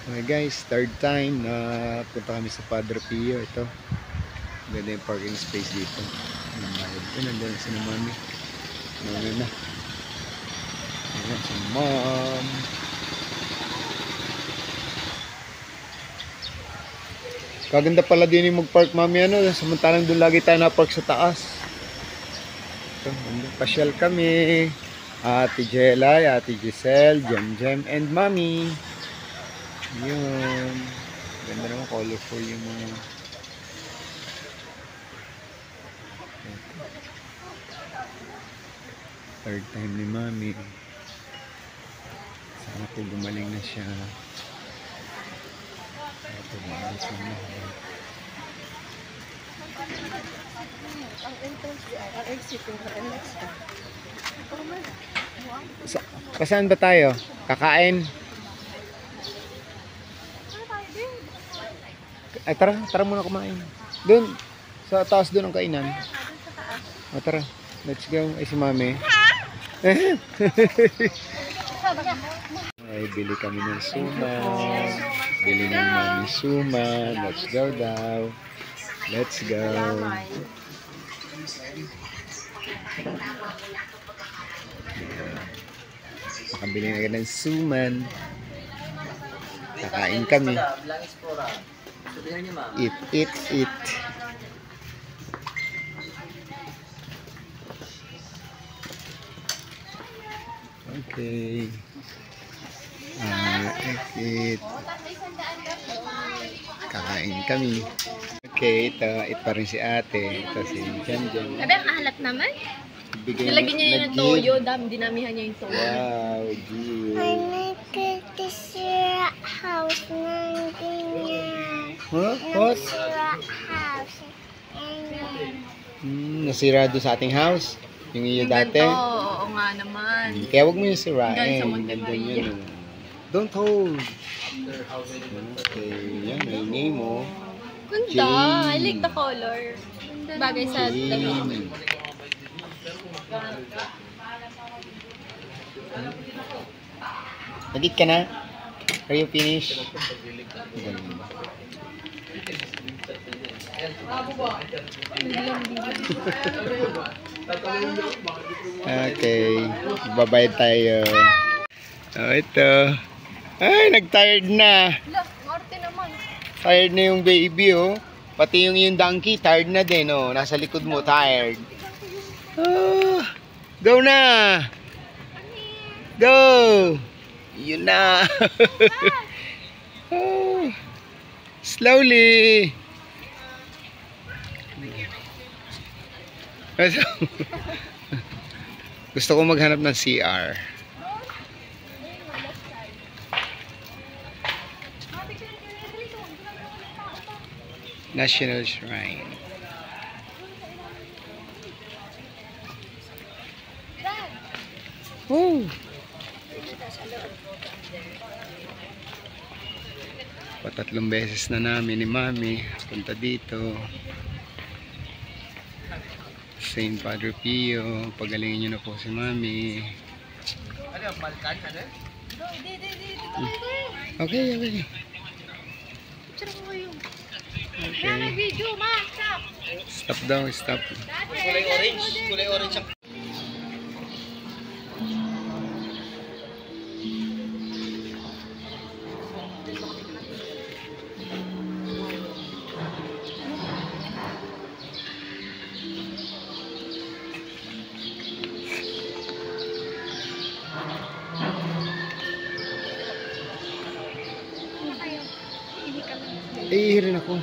Okay guys, third time na punta kami sa Padre Pio. Ito, ganda yung parking space dito. Nandun si mami. Mami na. Ayan si mom. Kaganda pala din yung mag-park mami, ano, samantalang doon lagi tayo na-park sa taas. Ito, pasyal kami. Ate Jelay, Ate Giselle, Jem, and mami. Yun. Ganda naman, colorful yung mga third time ni mami. Sana po gumaling na siya. Sana po gumaling siya na. Ang entrance di ay, ang exit yung next ka. Saan ba tayo? Kakain? Ay, tara muna kumain. Doon, sa taas doon ang kainan. O, tara, let's go. Ay, si mami. Ay, bili kami ng suman. Bili ng mami suman. Let's go daw. Let's go. Makabili na ng suman. Kakain kami. Eat. Okay. Eat. Kakain kami. Okay, ito pa rin si ate. Ito si Jan. Sabi, ang alat naman. Nilagyan niya yung toyo, dinamihan niya yung toyo. Wow, G. I like this house ng ganyan. Huh? What? House. Nasira doon sa ating house? Yung iyo dati? Oo nga naman. Kaya wag mo yung sirain. Dahil sa Monte Ganda Maria. yun. Don't hold. Okay, yan. May name mo. Ganda. I like the color. Bagay sa damit. Nag-eat ka na? Are you finished? Ganda. Okay, babayad tayo. Ito. Ay, nag-tired na. Marte naman. Tired na yung baby, oh. Pati yung donkey, tired na din, oh. Nasa likod mo, tired. Go na! Go! Yun na! Slowly! Gusto ko maghanap ng CR. National Shrine. Oh. Patatlong beses na namin ni Mami punta dito. Saint Padre Pio, pagalingin nyo na po si Mami. Okay. Okay. Video, ma. Stop daw, stop. Kulay orange. Ihirin ako.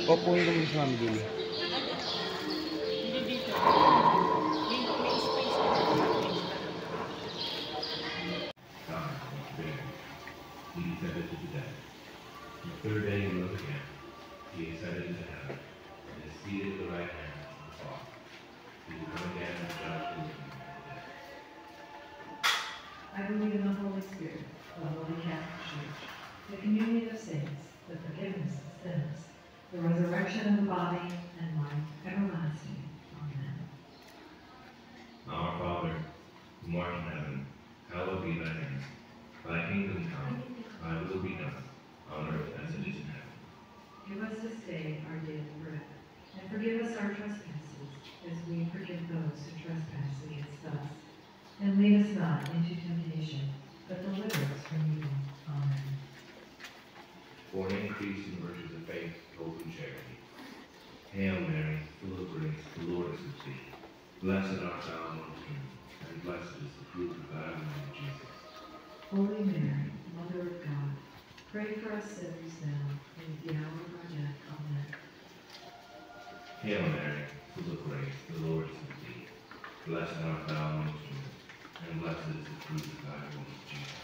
Pupunin ko muna si Mami dito. He descended to death. On the third day he rose again. He ascended into heaven and is seated at the right hand of the Father. He will come again and judge the living and the dead. I believe in the Holy Spirit, the Holy Catholic Church, the communion of saints, the forgiveness of sins, the resurrection of the body, and life everlasting. Amen. Our Father, who art in heaven, hallowed be thy name. Thy kingdom come, thy will be done, for an increase in virtues of faith, hope, and charity. Hail Mary, full of grace, the Lord is with thee. Blessed art thou amongst women, and blessed is the fruit of thy womb, Jesus. Holy Mary, Mother of God, pray for us sinners now and at the hour of our death. Amen. Hail Mary, full of grace, the Lord is with thee. Blessed art thou amongst women, and blessed is the fruit of thy womb, Jesus.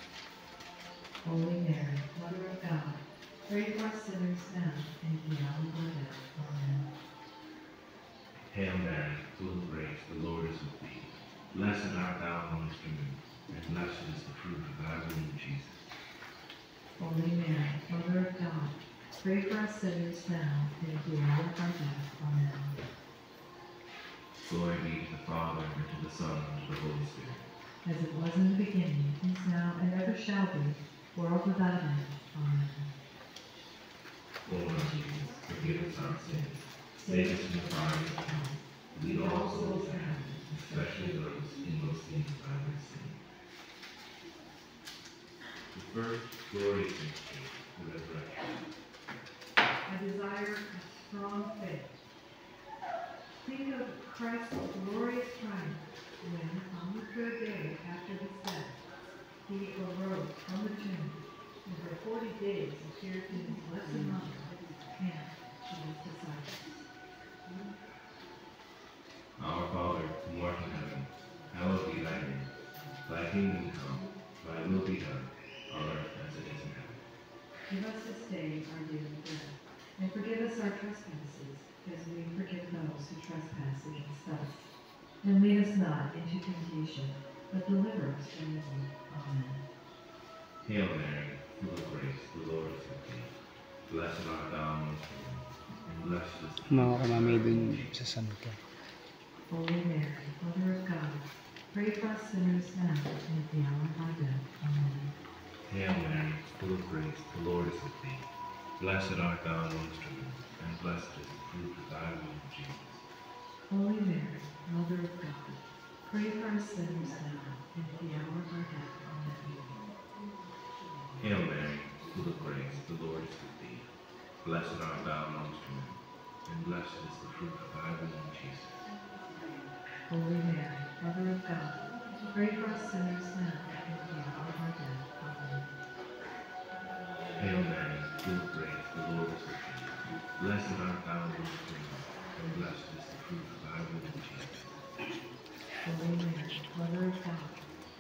Holy Mary, Mother of God, pray for us sinners now and at the hour of our death. Amen. Hail Mary, full of grace, the Lord is with thee. Blessed art thou amongst women, and blessed is the fruit of thy womb, Jesus. Holy Mary, Mother of God, pray for us sinners now and at the hour of our death. Amen. Glory be to the Father, and to the Son, and to the Holy Spirit. As it was in the beginning, is now, and ever shall be, world without end. Amen. O Lord Jesus, forgive us our sins, save us from the fire of hell, lead all souls to heaven, especially those in most need of thy mercy. The first glorious mystery, the resurrection. I desire a strong faith. Think of Christ's glorious triumph when, on the third day after his death, he arose from the tomb and for 40 days appeared to his blessed mother and to his disciples. Our Father, who art in heaven, hallowed be thy name. Thy kingdom come, thy will be done, on earth as it is in heaven. Give us this day our daily bread, and forgive us our trespasses, as we forgive those who trespass against us. And lead us not into temptation, but deliver us from evil. Amen. Hail Mary, full of grace, the Lord is with thee. Blessed art thou amongst women, and blessed is the fruit Mga of thy kamami dun womb, Jesus. sa santo. Holy Mary, Mother of God, pray for us sinners now and at the hour of our death. Amen. Hail Mary, full of grace, the Lord is with thee. Blessed art thou amongst women, and blessed is the fruit of thy womb, Jesus. Holy Mary, Mother of God, pray for us sinners now and at the hour of our death. Amen. Hail Mary, full of grace, the Lord is with thee. Blessed art thou amongst women, and blessed is the fruit of thy womb, Jesus. Holy Mary, Mother of God, pray for us sinners now and at the hour of our death. Amen. Hail Mary, full of grace, the Lord is with thee. Blessed art thou amongst women, and blessed is the fruit of thy womb, Jesus. Holy Mary, Mother of God,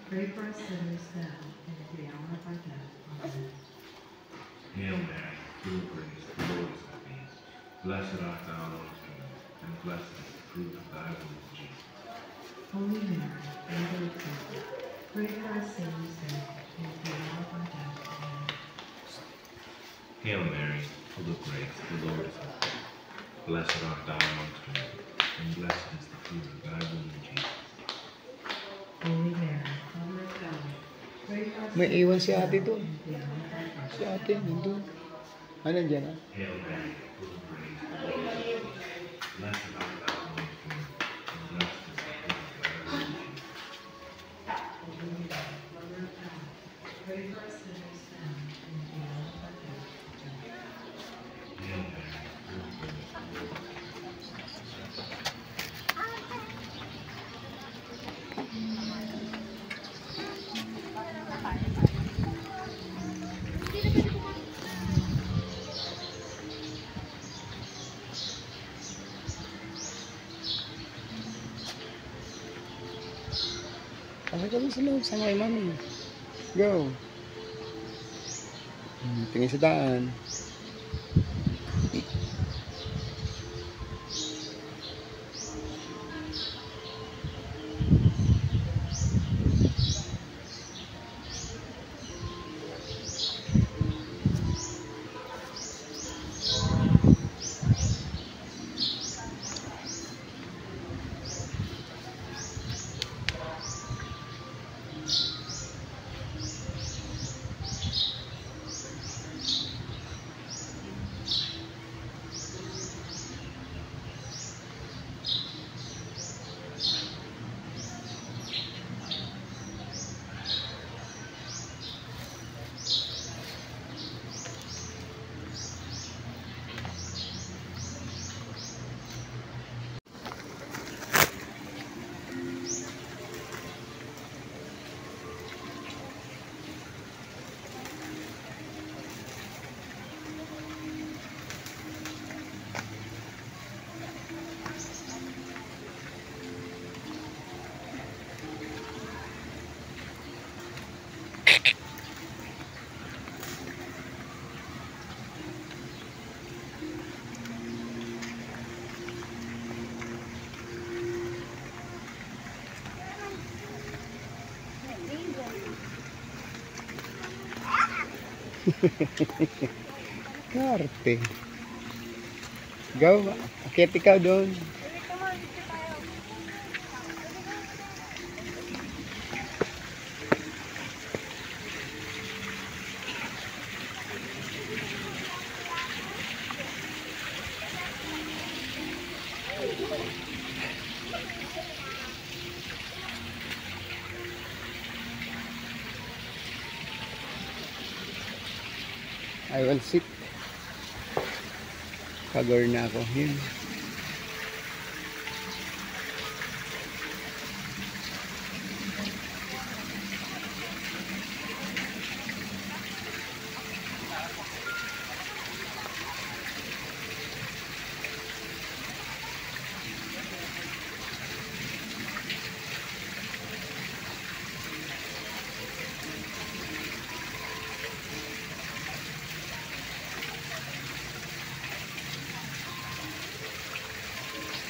pray for us sinners now and at the hour of our death. Amen. Hail Mary, full of grace, the Lord is with thee. Blessed art thou amongst women, and blessed is the fruit of thy womb, Jesus. Holy Mary, Mother of God, pray for us sinners now and at the hour of our death. Amen. Hail Mary, full of grace, the Lord is with thee. Blessed art thou amongst women, and blessed is the fruit of thy womb, Jesus. Holy Mary, Mother of God, pray for us May sinners iwan si ate now dun. and at the hour of our death. Si ate, nandun. Ah, nandyan ah. Hail Mary, full of grace, the Lord is with thee. Blessed art thou amongst women, and blessed is the fruit of thy womb, Jesus. Holy Mary, Mother of God, pray for us sinners now and at the hour of our death. Amen. Hail Mary, full of grace, the Lord is with thee. Pasok kami sa loob, sama kay mami. Go! Tingin sa daan. Karte. Go. Akit ikaw doon. I will sit. Cover na ako. Yun.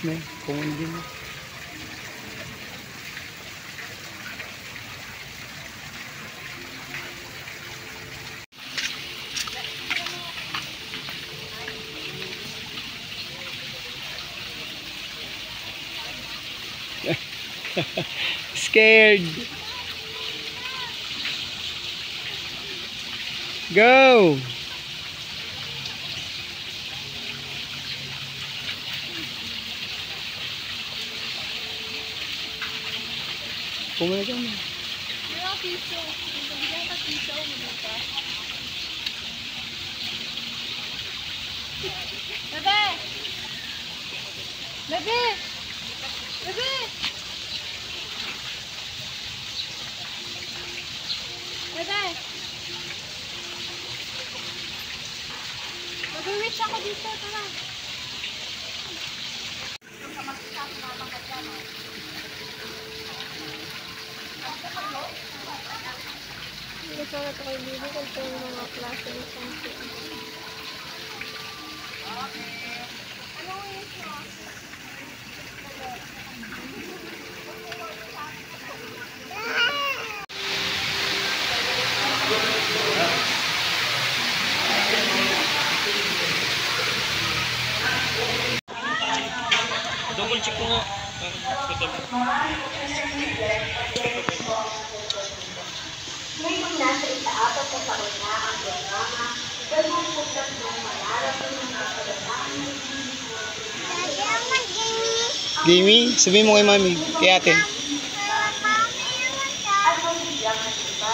May pungon din. Scared. Go. Pumunta ka na. Yung mga piso. Bigyan ka piso. Mabuta. Bebe! Bebe! Bebe! Bebe! Mag-reach ako dito. Tara. Hindi ko na ito kayo bibi kung ito yung mga klase ng something. Double check ko nga. Ngayong nasa ika-apat na taon na ang programa, gano'n po ng manarap ng mga kabataan. Gamey, sabihin mo kay mami, kay ate. At magbigyan ng iba,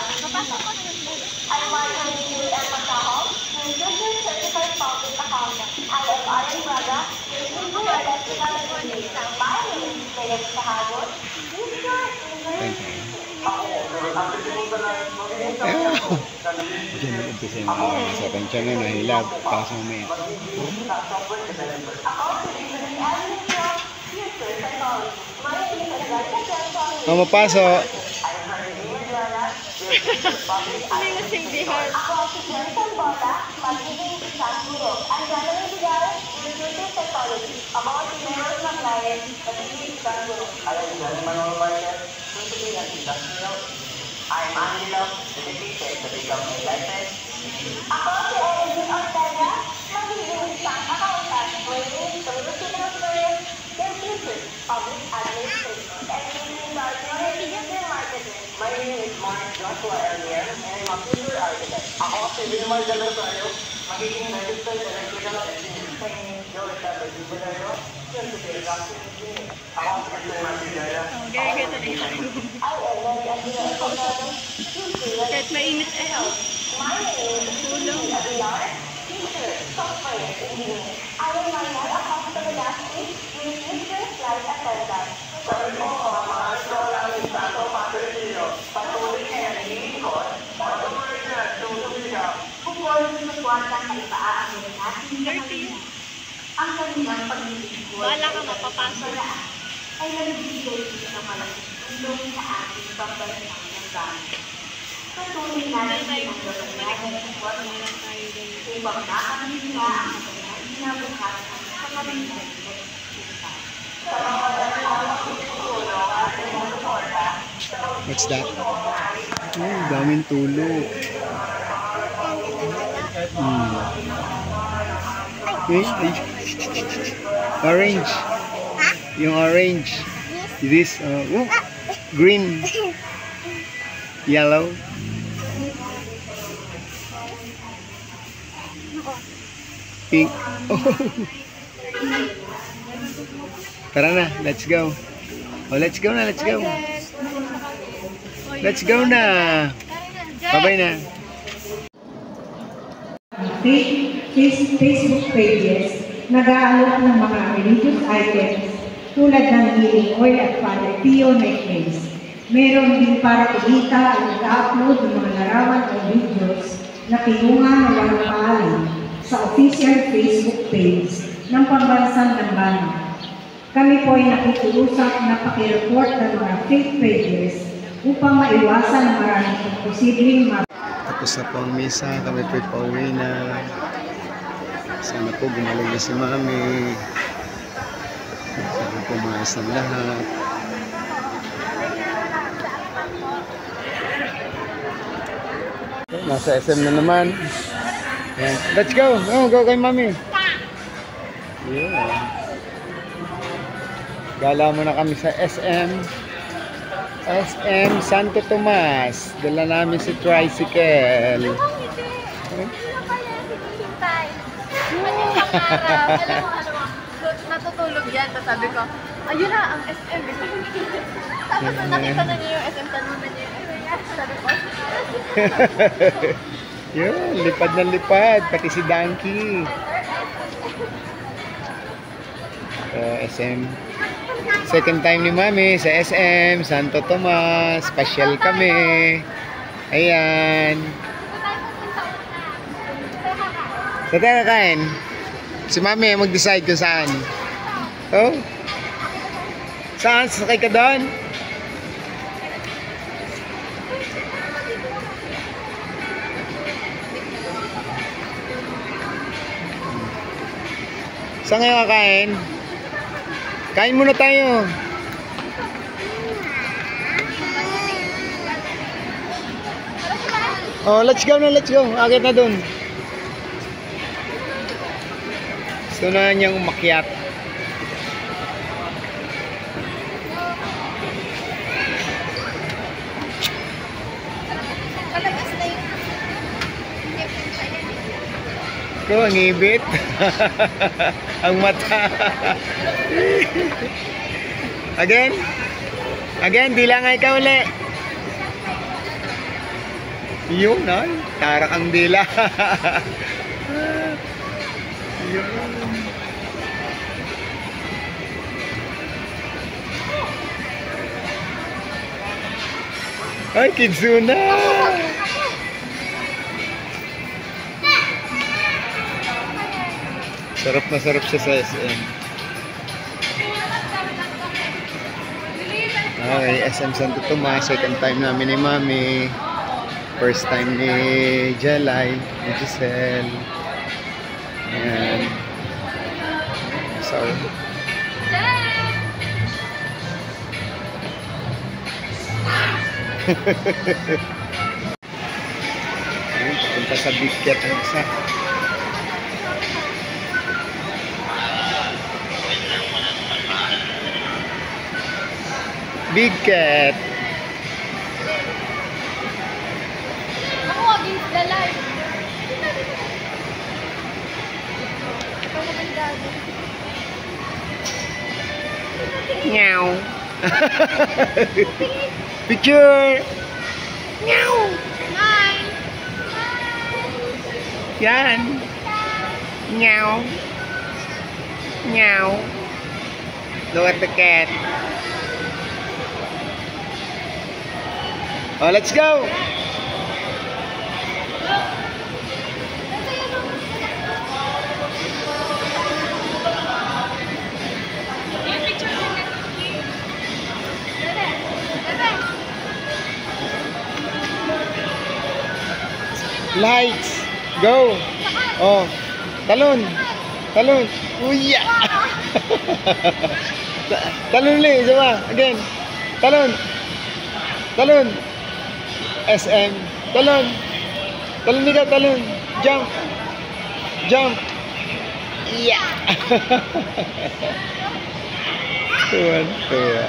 ay maraming ang pagkahong, ng Google Certified Public Accountant, IFR and Braga, yung Google Electrical Engineering ng bayan, kaya sa hagod, Diyan nag-umpisa yung mga sa kantya na nahilab. Kaso may mapasok. Hindi na sindihan. Ako si Jensen Bota, magiging isang guro. Ang gagawin bigay, Computer Technology. Ang mga tinero ng client, magiging isang guro. I'm Angelo, dedicated to become a license. Ako si Evelyn Ortega, magiging isang accountant. Training, solution experience, then future, public administration, and leading large digital marketing. My name is Mark Joshua Earlier, and I'm a future architect. Ako si Wilmar Galatario, magiging registered electrical engineer. Training, Georgia Bajibalero, certificate doctor engineer. Ako si Mr. Martinella. Gaya-gaya na yung kahit mainit eh. My name is Julie Aguilar, teacher, software engineer. I am Marian Accountant of the last week with Mr. Flight Attendant. Sorry po, mga namin sa ito, Patricino. Patuloy na yan, hilikot. Patuloy na, tumulong. Pupulong sa kwarta kay paamin natin sa kanila. Ang kanilang paglilingkod Bala ka mapapasok. ay nagbibigay dito ng malaking tulong sa ating pambansang ng gamit. Patuloy natin ang gawin ng support upang makamit nila ang kanilang inabukasan sa kanilang What's that? Oh, daming tulog. Okay. Orange. Yung orange. This, green. Yellow. Pink. Oh. Tara na, let's go. Oh, let's go na, let's go. Let's go na. Bye-bye na. Facebook pages nag-aalok ng mga religious items tulad ng healing oil at Father Pio necklace. Meron din para kulita at nag-upload ng mga larawan o videos na pinunga na walang paalam sa official Facebook page ng Pambansang Dambana. Kami po ay nakikiusap na pakireport ng mga fake pages upang maiwasan ang maraming posibleng Tapos na po ang misa, kami po pauwi na. Sana po gumaling na si Mami. Sana po maayos ng lahat. Nasa SM na naman. Ayan. Let's go! Oh, go kay Mami. Yeah. Gala muna kami sa SM. SM Santo Tomas. Dala namin si tricycle. Natutulog yan. Tapos sabi ko, ayun na, ang SM. Tapos nakita na niya yung SM, tanunan niya yung SM. Sabi ko, yun, lipad na lipad. Pati si Donkey. SM. Second time ni Mami sa SM Santo Tomas. Pasyal kami. Ayan. Sa tayo kakain? Si Mami mag-decide kung saan. Oh? Saan? Sakay ka doon? Saan kayo kakain? Kain muna tayo. Oh, let's go na, let's go. Akit na dun. Gusto na niyang umakyat. Ito, ang ibit. Ang mata. Again? Again, di lang ikaw uli. Yun, ay. Tarak ang dila. Yun. Ay, Kitsuna! Sarap na sarap siya sa SM. Okay, SM Santo Tomas. Second time namin ni Mami. First time ni Jelay, ni Giselle. Ayan. So, ayan, papunta sa Big Cat ang isa. Big Cat. ako against the light. Ikaw naman daddy. Meow. Picture. Meow. Nine. Yan. Meow. Meow. Look at the cat. Oh, let's go. Lights. Go. Oh. Talon. Talon. Uya. Talon ulit. Sama. Again. Talon. Talon. SM. Talon. Talon ikaw. Talon. Jump. Jump! Yeah! Tuwan-tuwa.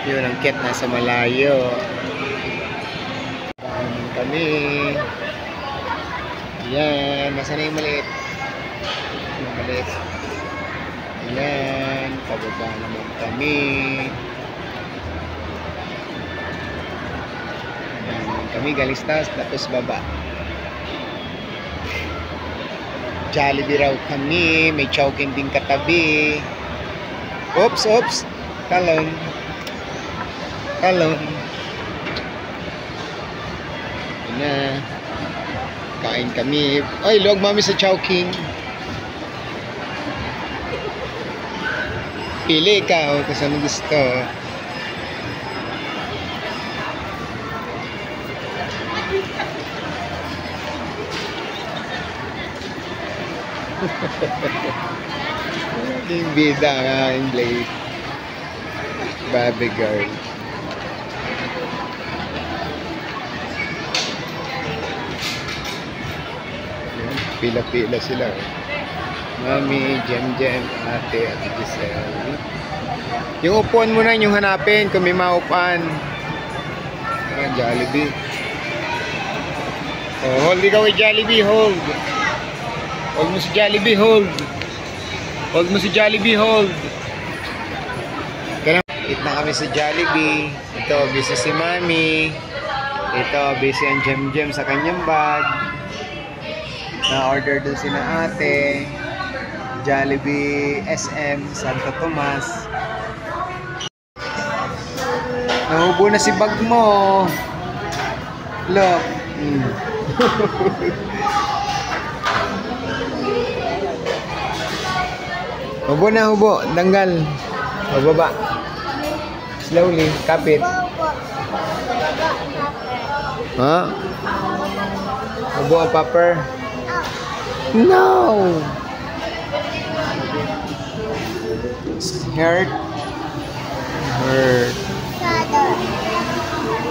Yun, ang kit nasa malayo. Kain kami. Yan, nasa na yung maliit? Yung maliit. Yan, pababa naman kami. Yan, kami galing taas, tapos baba. Jollibee raw kami, may Chowking din katabi. Oops, oops. Talon. Talon. Yan na. Kain kami. Ay, luwag mami sa Chowking. Pili ka, o, kung saan mo gusto. Yung bida ang aking blade. Baby girl. Yan, pila-pila sila. Mami, Jem, ate, at Giselle. Yung upuan mo na yung hanapin kung may maupuan. Ah, Jollibee. Oh, hold ikaw kay Jollibee, hold. Hold mo si Jollibee, hold. Hold mo si Jollibee, hold. Eat na kami sa Jollibee. Ito, busy si Mami. Ito, busy ang Jem sa kanyang bag. Na-order dun si na ate. Jollibee SM Santo Tomas. Nahubo na si bag mo. Look. Hubo na, hubo. Tanggal. Bababa. Slowly. Kapit. Ha? Hubo ang popper. No! Heart. Heart.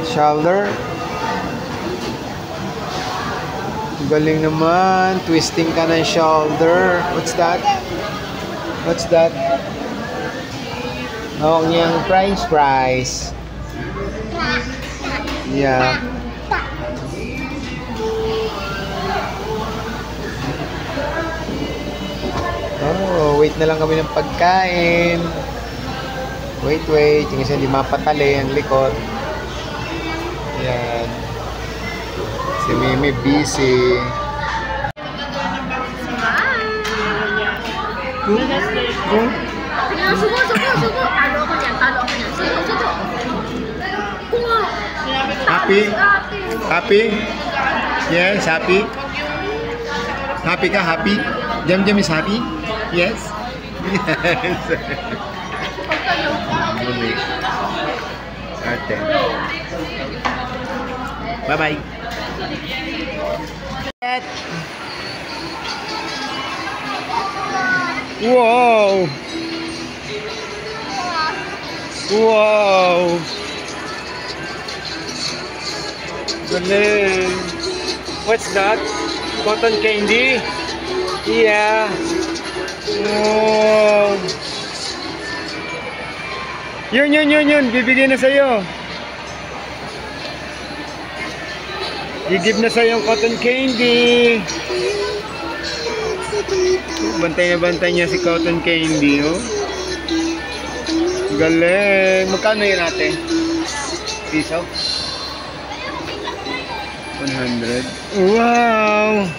Shoulder. Galing naman. Twisting ka ng shoulder. What's that? What's that? Oh, yung fries. Yeah. Oh, wait na lang kami ng pagkain. Wait. Yung isa hindi mapatali ang likod. Yan. Si Mimi busy. Sugo. Talo ako niyan. Sugo. Kungo. Happy? Yes, happy? Happy ka? Happy? Jam is happy? Yes? Yes. Ate. Bye-bye. Wow! Galing! What's that? Cotton candy? Yeah! Wow! Yun! Bibigyan na sa'yo! I-give na sa'yo yung cotton candy! Bantay niya si cotton candy, oh. Galing! Magkano yun ate? Piso? 100. Wow!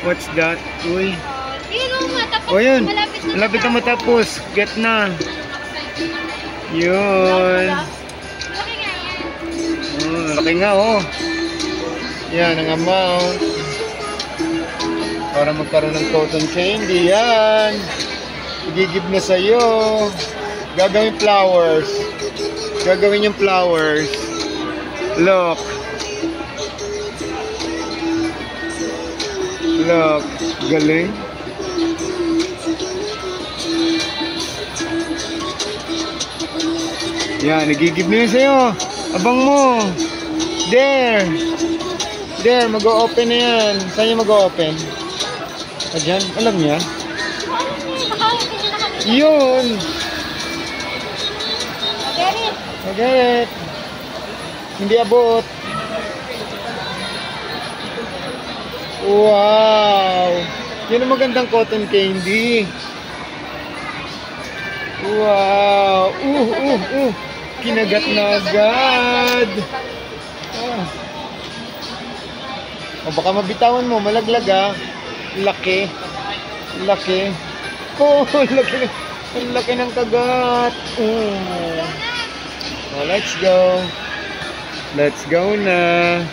What's that? Uy. O yun. Malapit na matapos. Get na. Yun. Oh, laki nga oh. Yan ang amount. Para magkaroon ng cotton candy. Yan. I-give na sa'yo. Gagawin flowers. Gagawin yung flowers. Look. Look. Galing. Yan, nagigib na yun sa'yo. Abang mo. There. There, mag-o-open na yan. Saan yung mag-o-open? Dyan? Alam niya? Yun. Get it. Hindi abot. Wow. Yan ang magandang cotton candy. Wow. Kinagat na agad. Ah. O baka mabitawan mo, malaglag ah. Laki. Laki. Oh, laki. Ang laki ng kagat. Oh. Oh, let's go. Let's go na.